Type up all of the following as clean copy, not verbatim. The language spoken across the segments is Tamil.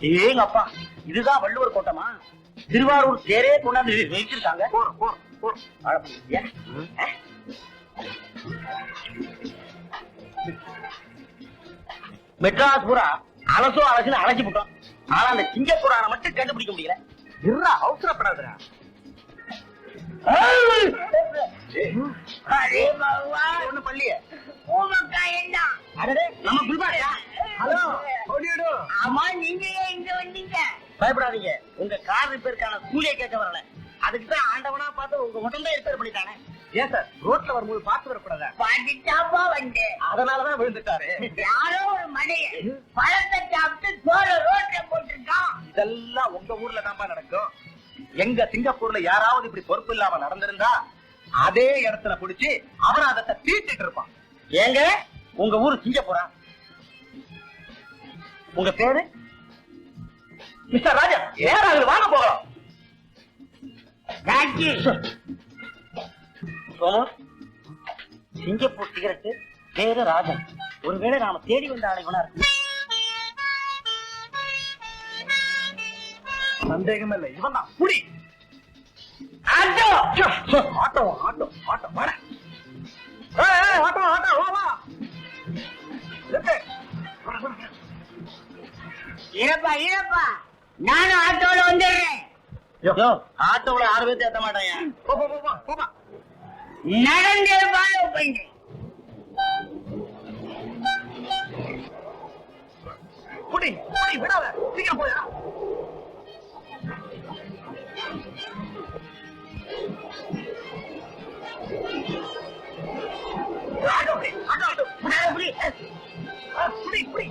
ஏங்க அப்பா, இதுதான் வள்ளுவர் கோட்டமா? திருவாரூர் தேரே கொண்டாந்து வைச்சிருக்காங்க. மெட்ராஸ் பூரா அலசோ அலசுன்னு அழைச்சு போட்டோம். ஆனா அந்த சிங்கப்பூரான மட்டும் கண்டுபிடிக்க முடியல. இருடா, அவசரப்படாதுடா. ஒண்ணு பள்ளிய நம்ம குல்பாடியா? ஹலோ, ஆமா, நீங்க இங்க வந்தீங்க? பயப்படாதீங்க, உங்க கார் ரிப்பேருக்கான கூலியை கேட்க வரல. அதுக்கு தான் ஆண்டவனா பார்த்து உங்க உடம்பே ரிப்பேர் பண்ணிட்டானே. ஏன் சார், ரோட்ல வரும்போது பார்த்து வரக்கூடாதா? பாத்துட்டாப்பா வந்து, அதனாலதான் விழுந்துட்டாரு. யாரோ ஒரு மனைய பழத்தை சாப்பிட்டு சோழ ரோட்ல போட்டுருக்கான். இதெல்லாம் உங்க ஊர்ல தான்ப்பா நடக்கும். எங்க சிங்கப்பூர்ல யாராவது இப்படி பொறுப்பு இல்லாம நடந்திருந்தா அதே இடத்துல புடிச்சு அபராதத்தை தீர்த்துட்டு இருப்பான். ஏங்க, உங்க ஊரு சிங்கப்பூரா? உங்க பேரு? மிஸ்டர் ராஜா, நேரம் வாங்க போகலாம். சிங்கப்பூர் சிகரெட்டு பேரு ராஜன். ஒருவேளை நாம தேடி வந்த ஆணைவனா இருக்கு. சந்தேகம் இல்லை, இவன் தான். புடி ஆட்டோ ஆட்டோ ஆட்டோ ஆட்டோ வர ஆட்டோ ஆட்டோ வா வா. ஈரப்பா ஈரப்பா, நானும் ஆட்டோல வந்துடுறேன். ஆட்டோல 6 பேர்த்து ஏத்த மாட்டேன். நடந்து ஃபாலோ பண்றேன். புடி புடி, விடாத, சீக்கிரம் போயா. ஆட்டோ புடி, ஆட்டோ ஆட்டோ புடி புடி புடி.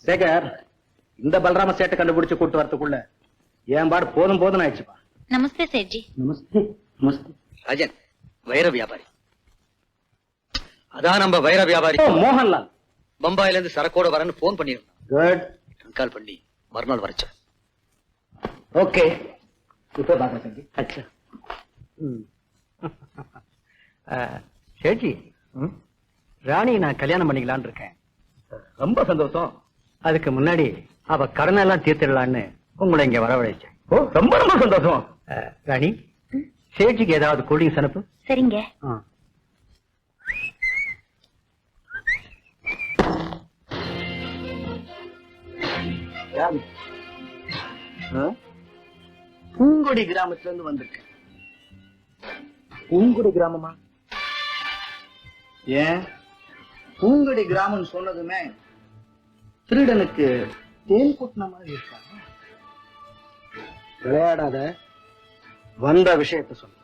சேகர், இந்த பலராம சேட்டை கண்டுபிடிச்சு கூட்டு வரதுக்குள்ள என் பாடு போதும் போதும் ஆயிடுச்சுப்பா. நமஸ்தே சேட்ஜி. நமஸ்தே நமஸ்தே. ராஜன் வைர வியாபாரி. அதான் நம்ம வைர வியாபாரி மோகன்லால் பம்பாயில இருந்து சரக்கோட வரன்னு போன் பண்ணிருந்தான். குட். கால் பண்ணி மறுநாள் வரச்சேன். ஓகே, இப்போ பாக்க தம்பி. அச்சா சேட்ஜி, ராணி நான் கல்யாணம் பண்ணிக்கலான்னு இருக்கேன். ரொம்ப சந்தோஷம். அதுக்கு முன்னாடி அவ கடனெல்லாம் தீர்த்திடலான்னு உங்களை இங்க வரவழைச்சேன். ஓ, ரொம்ப ரொம்ப சந்தோஷம். ராணி, சேட்ஜிக்கு ஏதாவது கூல்ட்ரிங்க்ஸ் அனுப்பு. சரிங்க. பூங்குடி கிராமத்துல இருந்து வந்திருக்கேன். பூங்குடி கிராமமா? ஏன், பூங்குடி கிராமம் சொன்னதுமே திருடனுக்கு தேன் கூட்டின மாதிரி இருக்காங்க. விளையாடாத, வந்த விஷயத்த சொல்ல.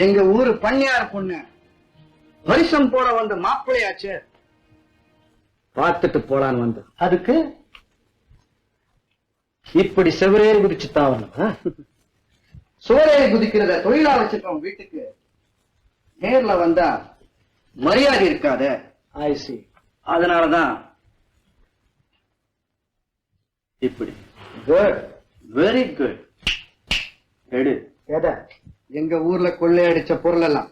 எங்க ஊரு பண்ணையார் பொண்ணு வருஷம் போட வந்த மாப்பிள்ளையாச்சு, பார்த்துட்டு போலான்னு வந்து அதுக்கு இப்படி செவரேறி குதிச்சுதான் வரணும். சோரேறி குதிக்கிறத தொழிலா வச்சிருக்கோம். வீட்டுக்கு நேர்ல வந்தா மரியாதை இருக்காத. ஐசி, அதனாலதான் இப்படி. Good, very good. எடு. எத? எங்க ஊர்ல கொள்ளையடிச்ச பொருள் எல்லாம்.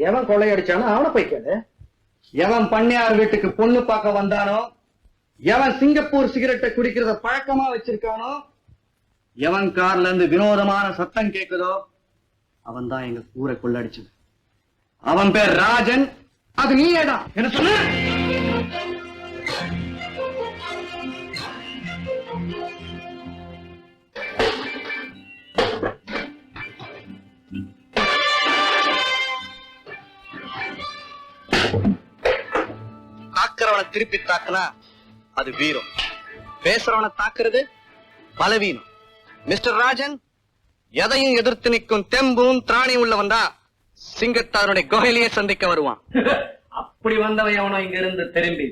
எவன் கொள்ளையடிச்சானோ அவனை போய் கேளு. எவன் பண்ணையார் வீட்டுக்கு பொண்ணு பார்க்க வந்தானோ, எவன் சிங்கப்பூர் சிகரெட்டை குடிக்கிறத பழக்கமா வச்சிருக்கானோ, எவன் கார்ல இருந்து வினோதமான சத்தம் கேக்குதோ, அவன் தான் எங்க ஊரை கொள்ளடிச்சது. அவன் பேர் ராஜன். அது நீயேதான். என்ன சொன்ன? தாக்குறவனை திருப்பி தாக்குனா அது வீரம், பேசுறவனை தாக்குறது பலவீனம். மிஸ்டர் ராஜன், எதையும் எதிர்த்து நிற்கும் தெம்பும் திராணி உள்ளவன் தான் சிங்கத்தாருடைய கோயிலையே சந்திக்க வருவான். அப்படி வந்தவன் அவனும் இங்க இருந்து திரும்பி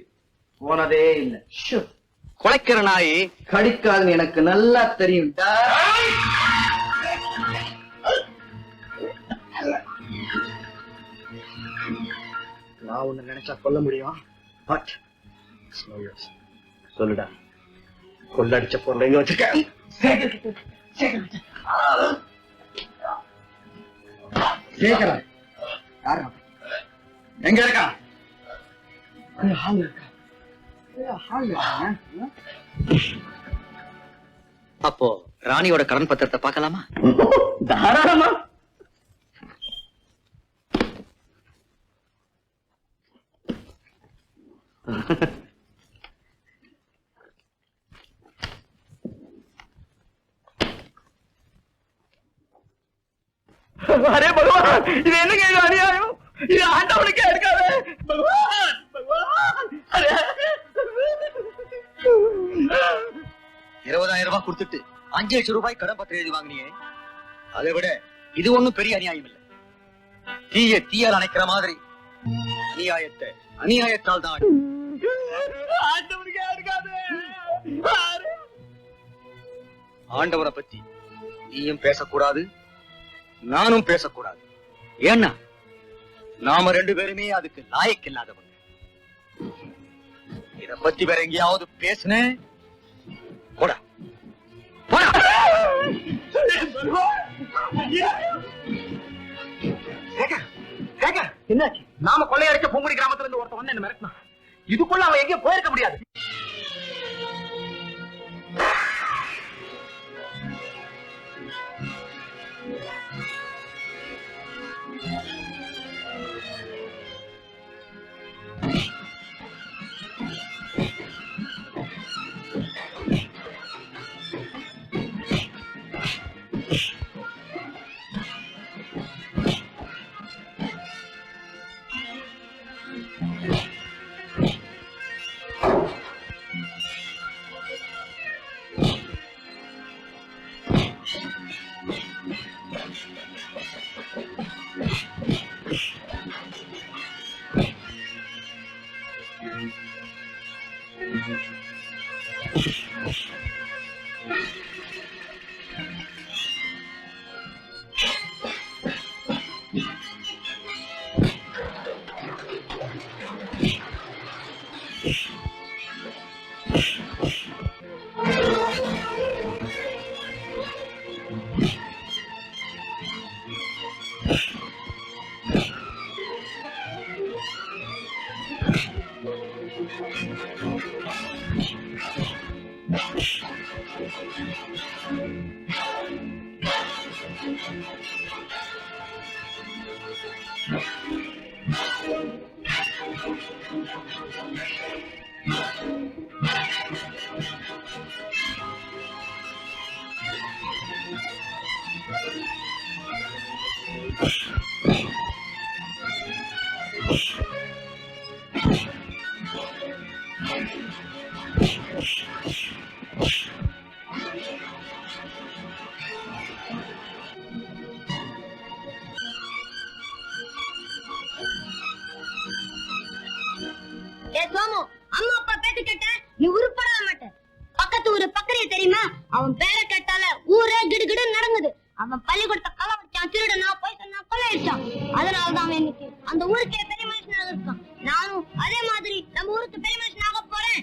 போனதே இல்ல. குலைக்கிற நாய் கடிக்காதுன்னு எனக்கு நல்லா தெரியும். நான் ஒண்ணு நினைச்சா கொல்ல முடியும். பட் சொல்லுடா, கொள்ளடிச்ச பொருள் எங்க வச்சிருக்க? கேக்குறேன். யாரா எங்க இருக்கா? ஹால்ல இருக்கா? அப்போ ராணியோட கடன் பத்திரத்தை பார்க்கலாமா? தாராளமா. அரே பகவான், இது என்னங்க அநியாயம்? இது ஆண்டவனுக்கே எடுக்காது. பகவான் பகவான், 20,000 ரூபாய் கொடுத்துட்டு 5 லட்சம் ரூபாய் கடன் பத்திரம் எழுதி வாங்கினியே, அதை விட இது ஒண்ணும் பெரிய அநியாயம் இல்லை. தீய தீயால் அணைக்கிற மாதிரி அநியாயத்தை அநியாயத்தால் தான் ஆண்டவனுக்கே எடுக்காது. ஆண்டவனை பத்தி நீயும் பேசக்கூடாது, நானும் பேசக்கூடாது. ஏன்னா நாம 2 பேருமே அதுக்கு லாயக்கு இல்லாதவங்க. இத பத்தி வேற எங்கேயாவது பேசுனேன் போடா போடா. என்னாச்சு? நாம கொள்ளையடிச்ச பொங்குடி கிராமத்துல இருந்து ஒருத்தன் வந்து என்ன மிரட்டினான். இதுக்குள்ள அவன் எங்கேயும் போயிருக்க முடியாது. அவன் பேரை கேட்டால ஊரே கிடுகிடு நடங்குது. அவன் பள்ளிக்கூடத்தை களவடிச்சான், திருடனா, போய் சொன்னா, கொள்ளையடிச்சான். அதனாலதான் அவன் இன்னைக்கு அந்த ஊருக்கே பெரிய மனுஷனாக இருக்கான். நானும் அதே மாதிரி நம்ம ஊருக்கு பெரிய மனுஷனாக போறேன்.